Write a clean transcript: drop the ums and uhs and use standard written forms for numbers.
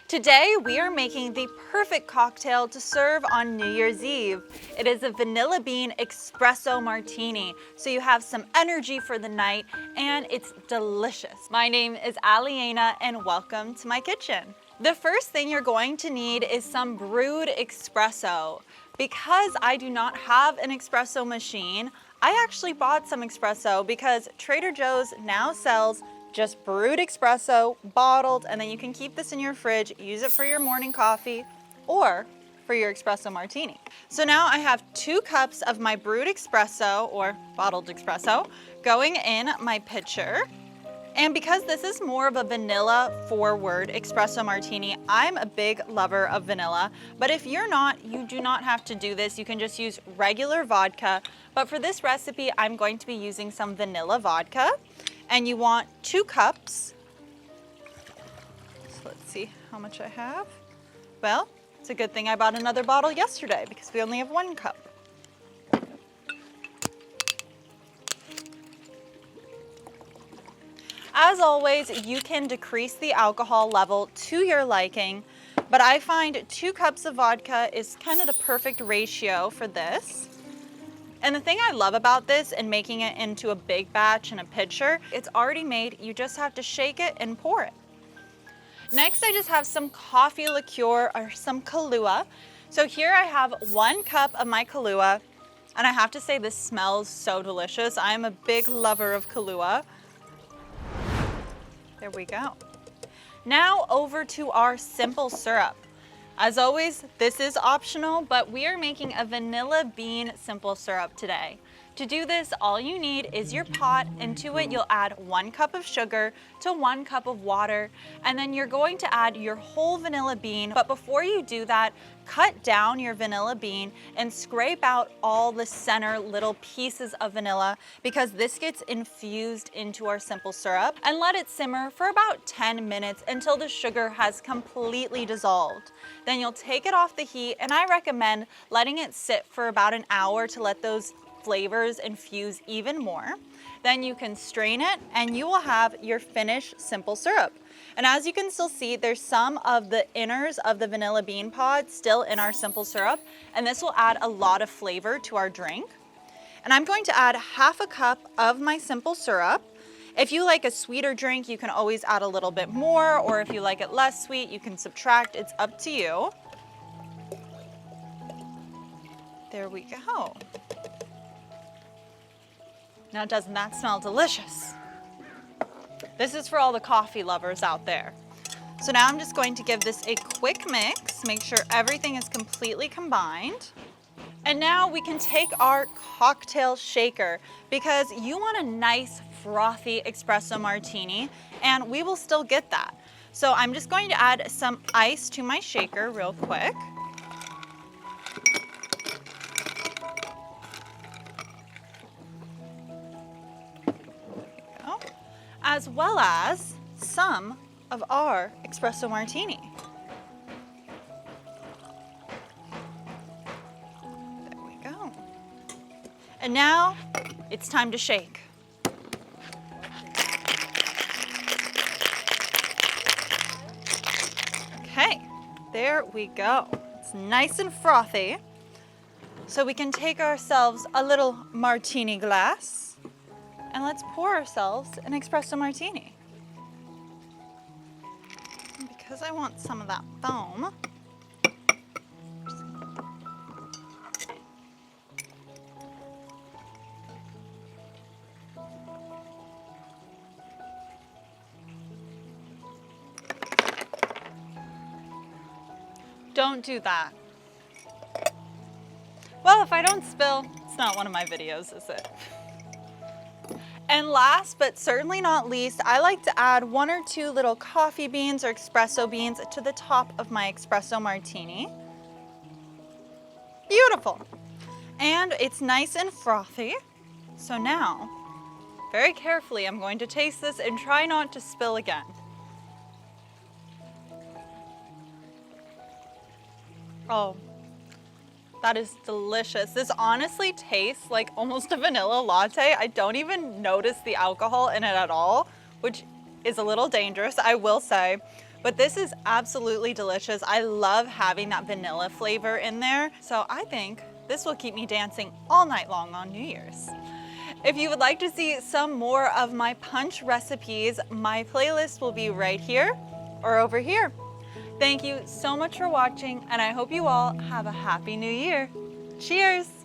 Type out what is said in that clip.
Today we are making the perfect cocktail to serve on New Year's Eve. It is a vanilla bean espresso martini, so you have some energy for the night and it's delicious. My name is Alyena and welcome to my kitchen. The first thing you're going to need is some brewed espresso. Because I do not have an espresso machine, I actually bought some espresso because Trader Joe's now sells just brewed espresso, bottled, and then you can keep this in your fridge, use it for your morning coffee or for your espresso martini. So now I have 2 cups of my brewed espresso or bottled espresso going in my pitcher. And because this is more of a vanilla forward espresso martini, I'm a big lover of vanilla. But if you're not, you do not have to do this. You can just use regular vodka. But for this recipe, I'm going to be using some vanilla vodka. And you want 2 cups. So let's see how much I have. Well, it's a good thing I bought another bottle yesterday because we only have 1 cup. As always, you can decrease the alcohol level to your liking, but I find 2 cups of vodka is kind of the perfect ratio for this. And the thing I love about this and making it into a big batch in a pitcher, it's already made, you just have to shake it and pour it. Next, I just have some coffee liqueur or some Kahlua. So here I have 1 cup of my Kahlua, and I have to say this smells so delicious. I am a big lover of Kahlua. There we go. Now over to our simple syrup. As always, this is optional, but we are making a vanilla bean simple syrup today. To do this, all you need is your pot. Into it, you'll add 1 cup of sugar to 1 cup of water, and then you're going to add your whole vanilla bean. But before you do that, cut down your vanilla bean and scrape out all the center little pieces of vanilla because this gets infused into our simple syrup, and let it simmer for about 10 minutes until the sugar has completely dissolved. Then you'll take it off the heat, and I recommend letting it sit for about an hour to let those flavors infuse even more. Then you can strain it and you will have your finished simple syrup. And as you can still see, there's some of the inners of the vanilla bean pod still in our simple syrup, and this will add a lot of flavor to our drink. And I'm going to add 1/2 cup of my simple syrup. If you like a sweeter drink, you can always add a little bit more, or if you like it less sweet, you can subtract. It's up to you. There we go. Now, doesn't that smell delicious? This is for all the coffee lovers out there. So now I'm just going to give this a quick mix, make sure everything is completely combined. And now we can take our cocktail shaker because you want a nice frothy espresso martini, and we will still get that. So I'm just going to add some ice to my shaker real quick. As well as some of our espresso martini. There we go. And now it's time to shake. Okay, there we go. It's nice and frothy. So we can take ourselves a little martini glass. And let's pour ourselves an espresso martini. And because I want some of that foam, don't do that. Well, if I don't spill, it's not one of my videos, is it? And last but certainly not least, I like to add 1 or 2 little coffee beans or espresso beans to the top of my espresso martini. Beautiful. And it's nice and frothy. So now, very carefully, I'm going to taste this and try not to spill again. Oh, that is delicious. This honestly tastes like almost a vanilla latte. I don't even notice the alcohol in it at all, which is a little dangerous, I will say. But this is absolutely delicious. I love having that vanilla flavor in there. So I think this will keep me dancing all night long on New Year's. If you would like to see some more of my punch recipes, my playlist will be right here or over here. Thank you so much for watching, and I hope you all have a happy new year. Cheers!